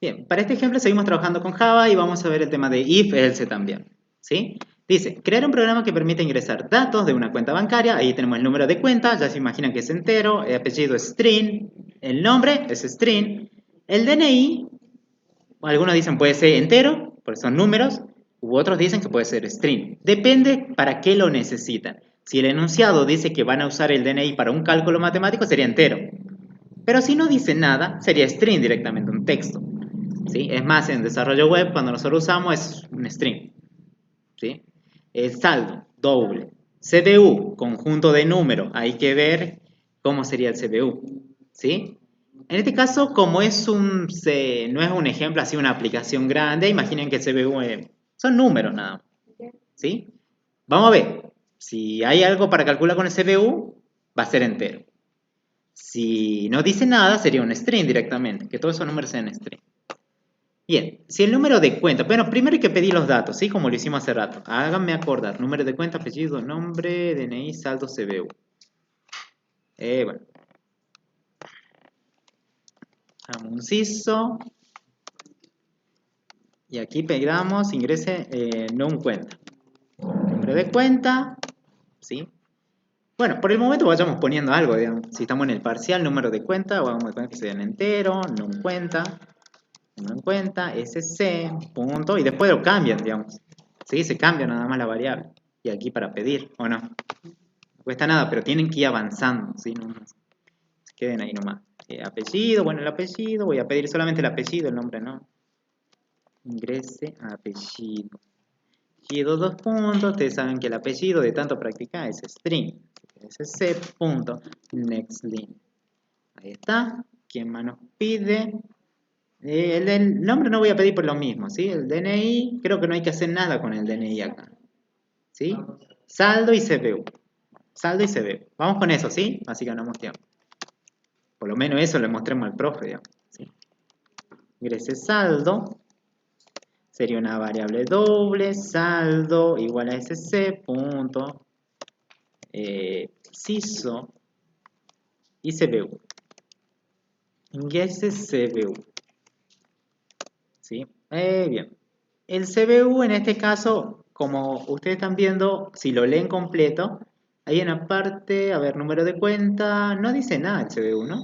Bien, para este ejemplo seguimos trabajando con Java y vamos a ver el tema de if, else también, ¿sí? Dice, crear un programa que permite ingresar datos de una cuenta bancaria, ahí tenemos el número de cuenta, ya se imaginan que es entero, el apellido es string, el nombre es string, el DNI, algunos dicen puede ser entero, porque son números, u otros dicen que puede ser string. Depende para qué lo necesitan. Si el enunciado dice que van a usar el DNI para un cálculo matemático, sería entero. Pero si no dice nada, sería string directamente, un texto. ¿Sí? Es más, en desarrollo web, cuando nosotros usamos, es un string. ¿Sí? El saldo, doble. CBU, conjunto de números. Hay que ver cómo sería el CBU. ¿Sí? En este caso, como no es un ejemplo así, una aplicación grande, imaginen que el CBU son números nada más. ¿Sí? Vamos a ver. Si hay algo para calcular con el CBU, va a ser entero. Si no dice nada, sería un string directamente, que todos esos números sean string. Bien, si el número de cuenta, bueno, primero hay que pedir los datos, ¿sí? Como lo hicimos hace rato. Háganme acordar, número de cuenta, apellido, nombre, DNI, saldo, CBU. Bueno. Hagamos un CISO. Y aquí pegamos, ingrese no un cuenta. Número de cuenta, ¿sí? Bueno, por el momento vayamos poniendo algo, digamos. Si estamos en el parcial, número de cuenta, vamos a poner que sea en entero, no en cuenta. Número en cuenta, SC, punto, y después lo cambian, digamos. Sí, se cambia nada más la variable. Y aquí para pedir, ¿o no? No cuesta nada, pero tienen que ir avanzando, ¿sí? No, se queden ahí nomás. Apellido, bueno, el apellido, voy a pedir solamente el apellido, el nombre no. Ingrese apellido. Apellido, dos puntos, ustedes saben que el apellido de tanto practicar es string. SC, punto, next line. Ahí está. ¿Quién más nos pide? El nombre no voy a pedir por lo mismo, ¿sí? El DNI, creo que no hay que hacer nada con el DNI acá, ¿sí? Saldo y CBU. Saldo y CBU. Vamos con eso, ¿sí? Así ganamos tiempo. Por lo menos eso le mostremos al profe, digamos, ¿sí? Ingrese saldo. Sería una variable doble, saldo igual a sc, punto, CISO y CBU. Ingrese CBU. ¿Sí? Bien. El CBU en este caso, como ustedes están viendo, si lo leen completo, hay una parte, a ver, número de cuenta, no dice nada el CBU, ¿no?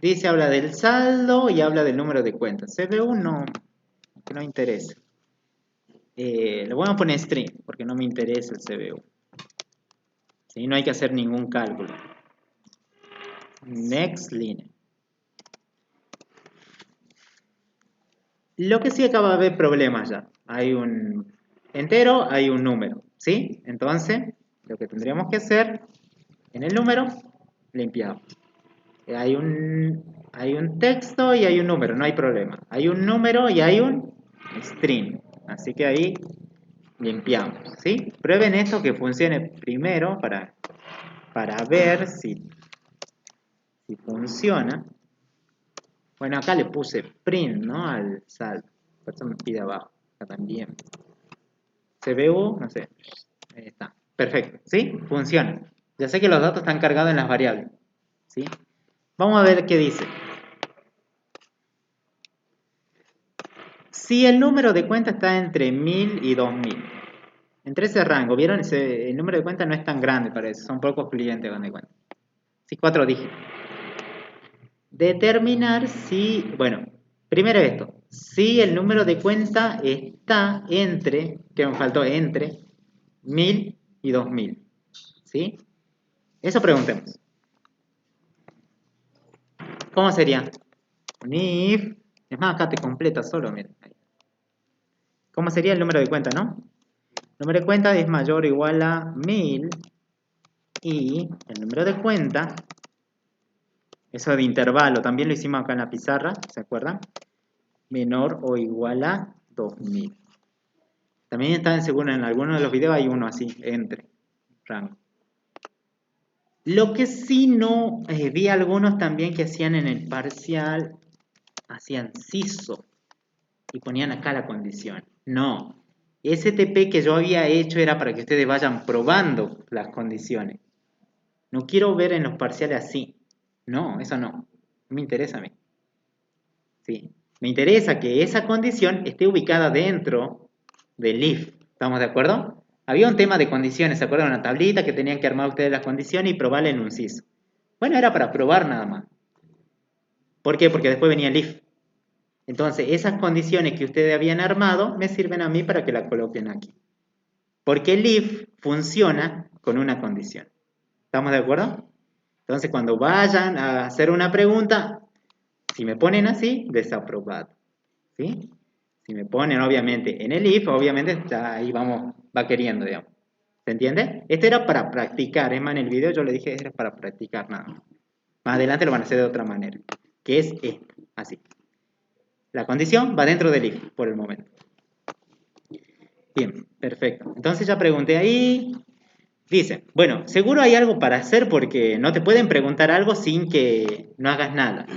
Dice, habla del saldo y habla del número de cuenta. CBU no interesa. Le voy a poner string, porque no me interesa el CBU. ¿Sí? No hay que hacer ningún cálculo. Next line. Lo que sí acaba de haber problemas ya. Hay un entero, hay un número, ¿sí? Entonces, lo que tendríamos que hacer en el número, limpiamos. Hay un texto y hay un número, no hay problema. Hay un número y hay un string. Así que ahí limpiamos, ¿sí? Prueben esto que funcione primero para ver si funciona. Bueno, acá le puse print, ¿no? Al saldo. Por eso me pide abajo. Acá también. CBU, no sé. Ahí está. Perfecto. ¿Sí? Funciona. Ya sé que los datos están cargados en las variables. ¿Sí? Vamos a ver qué dice. Si el número de cuenta está entre 1000 y 2000. Entre ese rango, ¿vieron? El número de cuenta no es tan grande, parece. Son pocos clientes con de cuenta. Sí, 4 dígitos. Determinar si, bueno, primero esto, si el número de cuenta está entre, que me faltó, entre 1000 y 2000, ¿sí? Eso preguntemos. ¿Cómo sería? Un if, es más, acá te completa solo, mira. ¿Cómo sería el número de cuenta, no? El número de cuenta es mayor o igual a 1000 y el número de cuenta, eso de intervalo, también lo hicimos acá en la pizarra, ¿se acuerdan? Menor o igual a 2000. También está seguro en algunos de los videos hay uno así, entre rango. Lo que sí no vi algunos también que hacían en el parcial, hacían CISO y ponían acá la condición. No, STP que yo había hecho era para que ustedes vayan probando las condiciones. No quiero ver en los parciales así. No, eso no. No me interesa a mí. ¿sí? Me interesa que esa condición esté ubicada dentro del if. ¿Estamos de acuerdo? Había un tema de condiciones, ¿se acuerdan? Una tablita que tenían que armar ustedes las condiciones y probarla en un CIS. Bueno, era para probar nada más. ¿Por qué? Porque después venía el if. Entonces, esas condiciones que ustedes habían armado me sirven a mí para que la coloquen aquí. Porque el if funciona con una condición. ¿Estamos de acuerdo? Entonces, cuando vayan a hacer una pregunta, si me ponen así, desaprobado. ¿Sí? Si me ponen, obviamente, en el if, obviamente está ahí va queriendo, digamos. ¿Se entiende? Esto era para practicar. Es más, en el video yo le dije era para practicar nada más. Más adelante lo van a hacer de otra manera. Que es esto, así. La condición va dentro del if, por el momento. Bien, perfecto. Entonces ya pregunté ahí. Dice, bueno, seguro hay algo para hacer porque no te pueden preguntar algo sin que no hagas nada.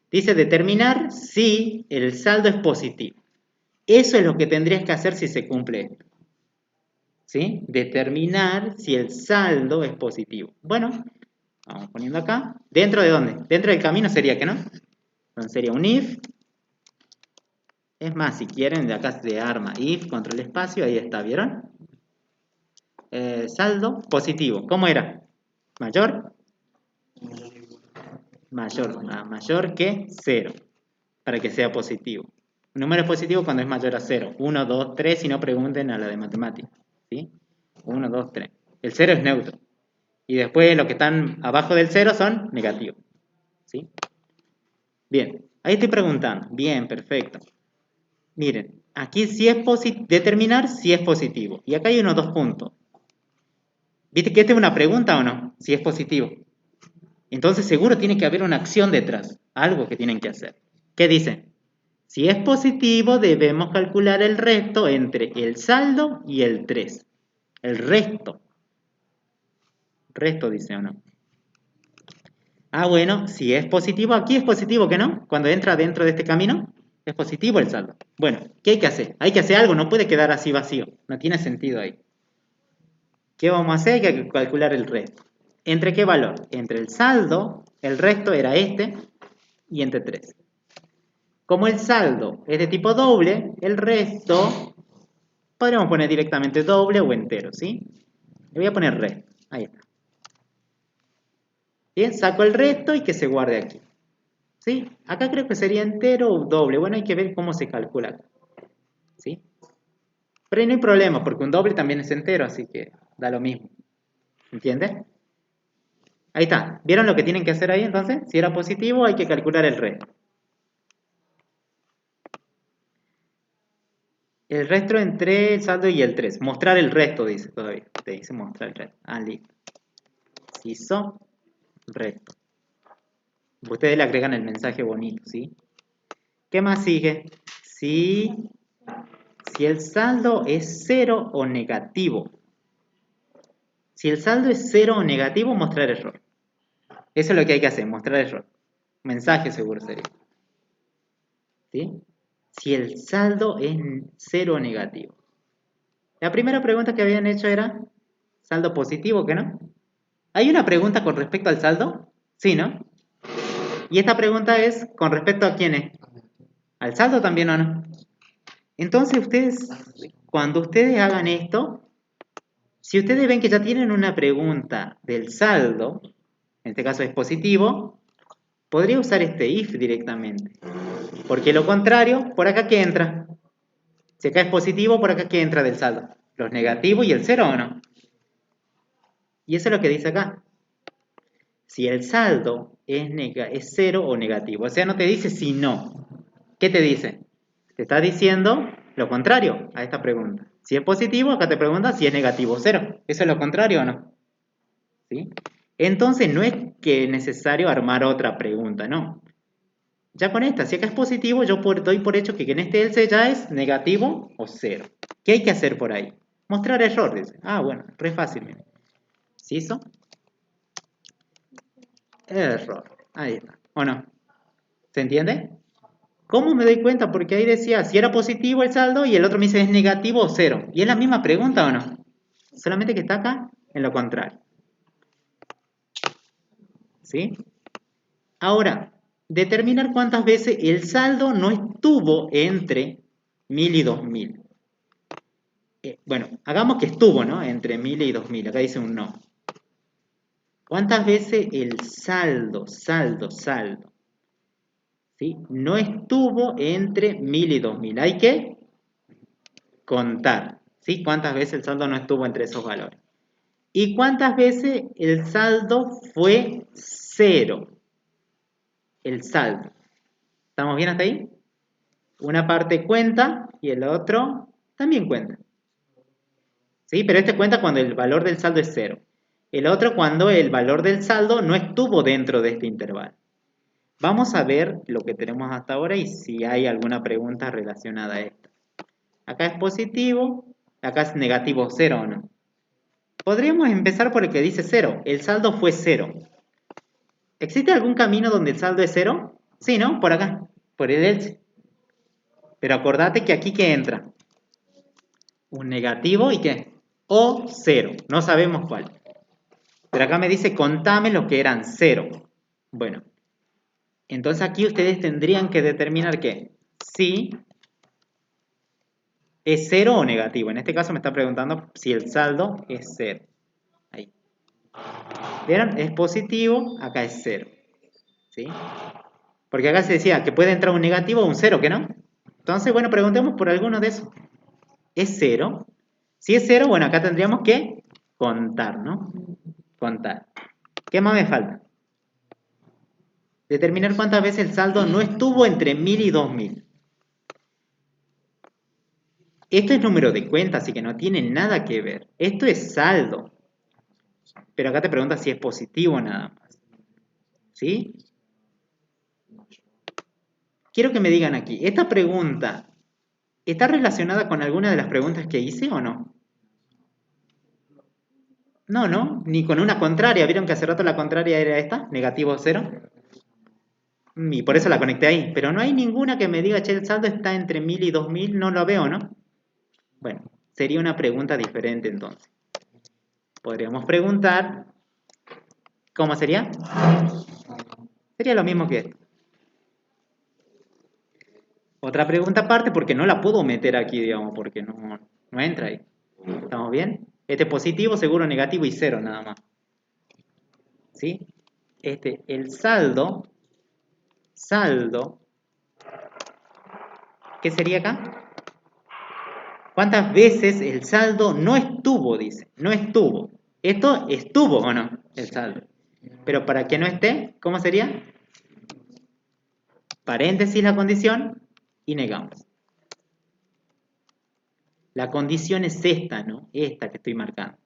Dice, determinar si el saldo es positivo. Eso es lo que tendrías que hacer si se cumple esto. ¿Sí? Determinar si el saldo es positivo. Bueno, vamos poniendo acá. ¿Dentro de dónde? Dentro del camino sería que no. Entonces sería un if. Es más, si quieren, de acá se arma if, control espacio, ahí está, ¿vieron? Saldo positivo. ¿Cómo era? Mayor. Mayor que 0. Para que sea positivo. Un número es positivo cuando es mayor a 0. 1, 2, 3, si no pregunten a la de matemáticas. ¿Sí? 1, 2, 3. El 0 es neutro. Y después los que están abajo del 0 son negativos. ¿Sí? Bien, ahí estoy preguntando. Bien, perfecto. Miren, aquí si es determinar si es positivo. Y acá hay unos dos puntos. ¿Viste que esta es una pregunta o no? Si es positivo. Entonces seguro tiene que haber una acción detrás. Algo que tienen que hacer. ¿Qué dicen? Si es positivo, debemos calcular el resto entre el saldo y el 3. El resto. Resto dice o no. Ah, bueno, si es positivo, aquí es positivo, ¿que no? Cuando entra dentro de este camino, es positivo el saldo. Bueno, ¿qué hay que hacer? Hay que hacer algo, no puede quedar así vacío. No tiene sentido ahí. ¿Qué vamos a hacer? Hay que calcular el resto. ¿Entre qué valor? Entre el saldo, el resto era este, y entre 3. Como el saldo es de tipo doble, el resto podríamos poner directamente doble o entero, ¿sí? Le voy a poner resto. Ahí está. Bien, saco el resto y que se guarde aquí. ¿Sí? Acá creo que sería entero o doble. Bueno, hay que ver cómo se calcula. ¿Sí? Pero no hay problema, porque un doble también es entero, así que da lo mismo. ¿Entiendes? Ahí está. ¿Vieron lo que tienen que hacer ahí entonces? Si era positivo, hay que calcular el resto. El resto entre el saldo y el 3. Mostrar el resto, dice todavía. Te dice mostrar el resto. Ah, listo. Si hizo resto. Ustedes le agregan el mensaje bonito, ¿sí? ¿Qué más sigue? Si el saldo es 0 o negativo. Si el saldo es 0 o negativo, mostrar error. Eso es lo que hay que hacer, mostrar error. Mensaje seguro sería. ¿Sí? Si el saldo es 0 o negativo. La primera pregunta que habían hecho era saldo positivo, ¿qué no? ¿Hay una pregunta con respecto al saldo? Sí, ¿no? Y esta pregunta es con respecto a quién es. ¿Al saldo también o no? Entonces ustedes, cuando ustedes hagan esto, si ustedes ven que ya tienen una pregunta del saldo, en este caso es positivo, podría usar este if directamente. Porque lo contrario, por acá que entra. Si acá es positivo, por acá que entra del saldo. Los negativos y el 0 o no. Y eso es lo que dice acá. Si el saldo es 0 o negativo. O sea, no te dice si no. ¿Qué te dice? Te está diciendo lo contrario a esta pregunta. Si es positivo, acá te pregunta si es negativo o 0. ¿Eso es lo contrario o no? ¿Sí? Entonces no es que es necesario armar otra pregunta, no. Ya con esta, si acá es positivo, yo doy por hecho que en este else ya es negativo o 0. ¿Qué hay que hacer por ahí? Mostrar error, dice. Ah, bueno, re fácil, miren. ¿Sí hizo? Error. Ahí está. ¿O no? ¿Se entiende? ¿Cómo me doy cuenta? Porque ahí decía si era positivo el saldo y el otro me dice es negativo o 0. ¿Y es la misma pregunta o no? Solamente que está acá en lo contrario. ¿Sí? Ahora, determinar cuántas veces el saldo no estuvo entre 1000 y 2000. Bueno, hagamos que estuvo, ¿no? Entre 1000 y 2000. Acá dice un no. ¿Cuántas veces el saldo, ¿sí? No estuvo entre 1000 y 2000? Hay que contar, ¿sí? ¿Cuántas veces el saldo no estuvo entre esos valores? ¿Y cuántas veces el saldo fue 0? El saldo. ¿Estamos bien hasta ahí? Una parte cuenta y el otro también cuenta. ¿Sí? Pero este cuenta cuando el valor del saldo es 0. El otro cuando el valor del saldo no estuvo dentro de este intervalo. Vamos a ver lo que tenemos hasta ahora y si hay alguna pregunta relacionada a esto. Acá es positivo, acá es negativo 0 o no. Podríamos empezar por el que dice 0. El saldo fue 0. ¿Existe algún camino donde el saldo es 0? Sí, ¿no? Por acá, por el else. Pero acordate que aquí ¿qué entra? Un negativo y ¿qué? O 0. No sabemos cuál. Pero acá me dice contame lo que eran 0. Bueno, entonces aquí ustedes tendrían que determinar ¿qué? Si es 0 o negativo. En este caso me está preguntando si el saldo es 0. Ahí. ¿Vieron? Es positivo, acá es 0. ¿Sí? Porque acá se decía que puede entrar un negativo o un 0, ¿que no? Entonces, bueno, preguntemos por alguno de esos. ¿Es 0? Si es 0, bueno, acá tendríamos que contar, ¿no? Contar. ¿Qué más me falta? Determinar cuántas veces el saldo no estuvo entre 1000 y 2000. Esto es número de cuenta, así que no tiene nada que ver. Esto es saldo. Pero acá te pregunta si es positivo nada más. ¿Sí? Quiero que me digan aquí, ¿esta pregunta está relacionada con alguna de las preguntas que hice o no? No, ¿no? Ni con una contraria. ¿Vieron que hace rato la contraria era esta? Negativo 0. Y por eso la conecté ahí. Pero no hay ninguna que me diga, che, el saldo está entre 1000 y 2000. No lo veo, ¿no? Bueno, sería una pregunta diferente entonces. Podríamos preguntar, ¿cómo sería? Sería lo mismo que esto. Otra pregunta aparte porque no la puedo meter aquí, digamos, porque no entra ahí. ¿Estamos bien? Este es positivo, seguro, negativo y 0 nada más. ¿Sí? El saldo, ¿qué sería acá? ¿Cuántas veces el saldo no estuvo? Dice, no estuvo. ¿Esto estuvo o no? El saldo. Pero para que no esté, ¿cómo sería? Paréntesis la condición y negamos. La condición es esta, ¿no? Esta que estoy marcando.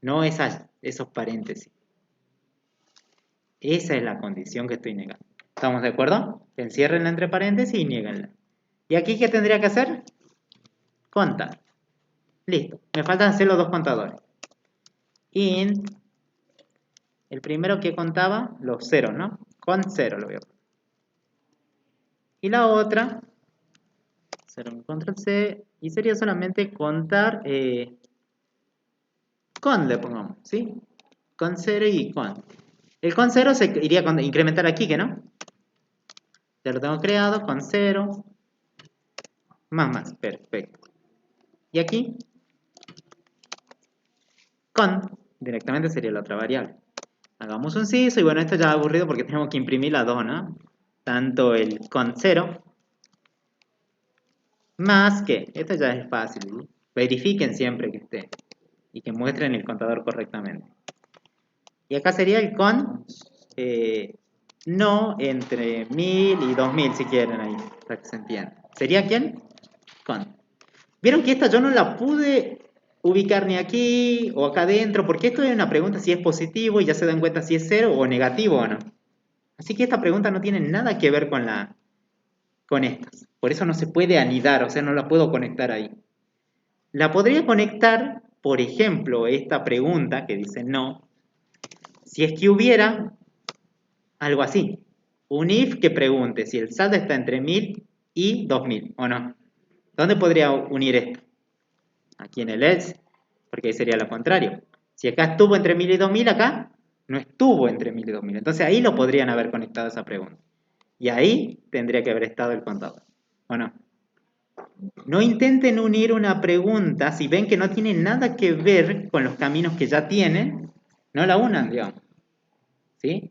No esos paréntesis. Esa es la condición que estoy negando. ¿Estamos de acuerdo? Enciérrenla entre paréntesis y nieguenla. ¿Y aquí qué tendría que hacer? Contar. Listo. Me faltan hacer los dos contadores. Int. El primero que contaba, los ceros, ¿no? Con 0 lo voy a poner. Y la otra, 0 en control C, y sería solamente contar con, le pongamos, ¿sí? Con 0 y con. El con 0 se iría a incrementar aquí, ¿que no? Ya lo tengo creado, con 0, más, perfecto. Y aquí, con, directamente sería la otra variable. Hagamos un CISO, y bueno, esto ya es aburrido porque tenemos que imprimir las dos, ¿no? Tanto el con 0, más que, esto ya es fácil, ¿sí? Verifiquen siempre que esté, y que muestren el contador correctamente. Y acá sería el con, no entre 1000 y 2000 si quieren ahí, para que se entienda. ¿Sería quién? Con. Vieron que esta yo no la pude ubicar ni aquí o acá adentro, porque esto es una pregunta si es positivo y ya se dan cuenta si es 0 o negativo o no. Así que esta pregunta no tiene nada que ver con estas. Por eso no se puede anidar, o sea, no la puedo conectar ahí. La podría conectar, por ejemplo, esta pregunta que dice no, si es que hubiera algo así. Un if que pregunte si el saldo está entre 1000 y 2000, ¿o no? ¿Dónde podría unir esto? Aquí en el else, porque ahí sería lo contrario. Si acá estuvo entre 1000 y 2000, acá no estuvo entre 1000 y 2000. Entonces ahí lo podrían haber conectado esa pregunta. Y ahí tendría que haber estado el contador. ¿O no? No intenten unir una pregunta, si ven que no tiene nada que ver con los caminos que ya tienen, no la unan, digamos. ¿Sí?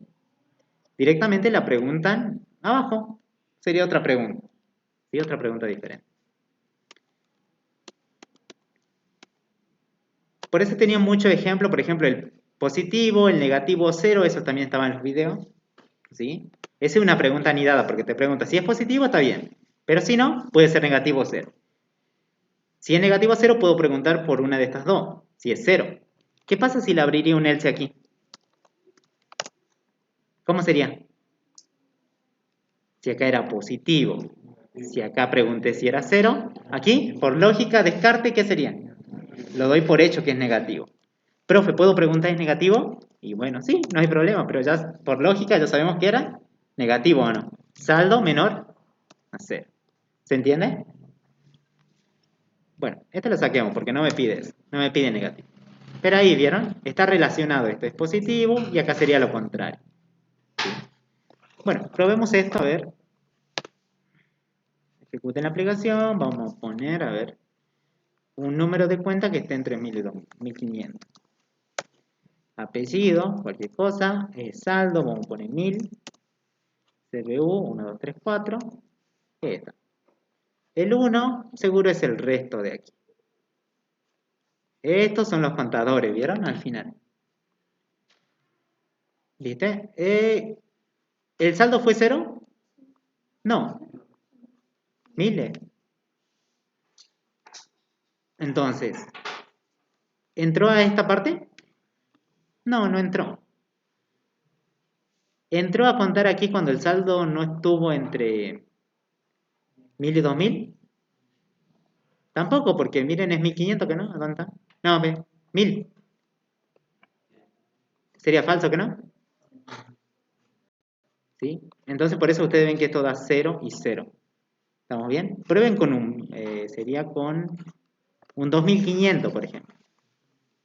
Directamente la preguntan abajo. Sería otra pregunta. ¿Sí? Otra pregunta diferente. Por eso tenía muchos ejemplos, por ejemplo, el positivo, el negativo 0, eso también estaba en los videos. ¿Sí? Esa es una pregunta anidada, porque te pregunta, si es positivo, está bien. Pero si no, puede ser negativo 0. Si es negativo 0, puedo preguntar por una de estas dos. Si es 0. ¿Qué pasa si le abriría un else aquí? ¿Cómo sería? Si acá era positivo. Si acá pregunté si era 0, aquí, por lógica, descarte, ¿qué sería? Lo doy por hecho que es negativo. Profe, ¿puedo preguntar es negativo? Y bueno, sí, no hay problema, pero ya por lógica ya sabemos que era negativo o no. Saldo menor a 0. ¿Se entiende? Bueno, este lo saquemos porque no me pide eso, no me pide negativo. Pero ahí, ¿vieron? Está relacionado, esto es positivo y acá sería lo contrario. ¿Sí? Bueno, probemos esto, a ver. Ejecuten la aplicación, vamos a poner, a ver, un número de cuenta que esté entre 1000 y 1500. Apellido, cualquier cosa, saldo, vamos a poner 1000. CBU, 1, 2, 3, 4. Esta. El 1 seguro es el resto de aquí. Estos son los contadores, ¿vieron? Al final. ¿Viste? ¿El saldo fue 0? No. Miles. Entonces, ¿entró a esta parte? No, no entró. ¿Entró a contar aquí cuando el saldo no estuvo entre 1000 y 2000? Tampoco, porque miren, es 1500, ¿que no? ¿Dónde está? No, ve, 1000. ¿Sería falso, que no? ¿Sí? Entonces, por eso ustedes ven que esto da 0 y 0. ¿Estamos bien? Prueben con sería con un 2500, por ejemplo.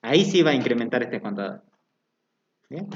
Ahí sí va a incrementar este contador. ¿Bien?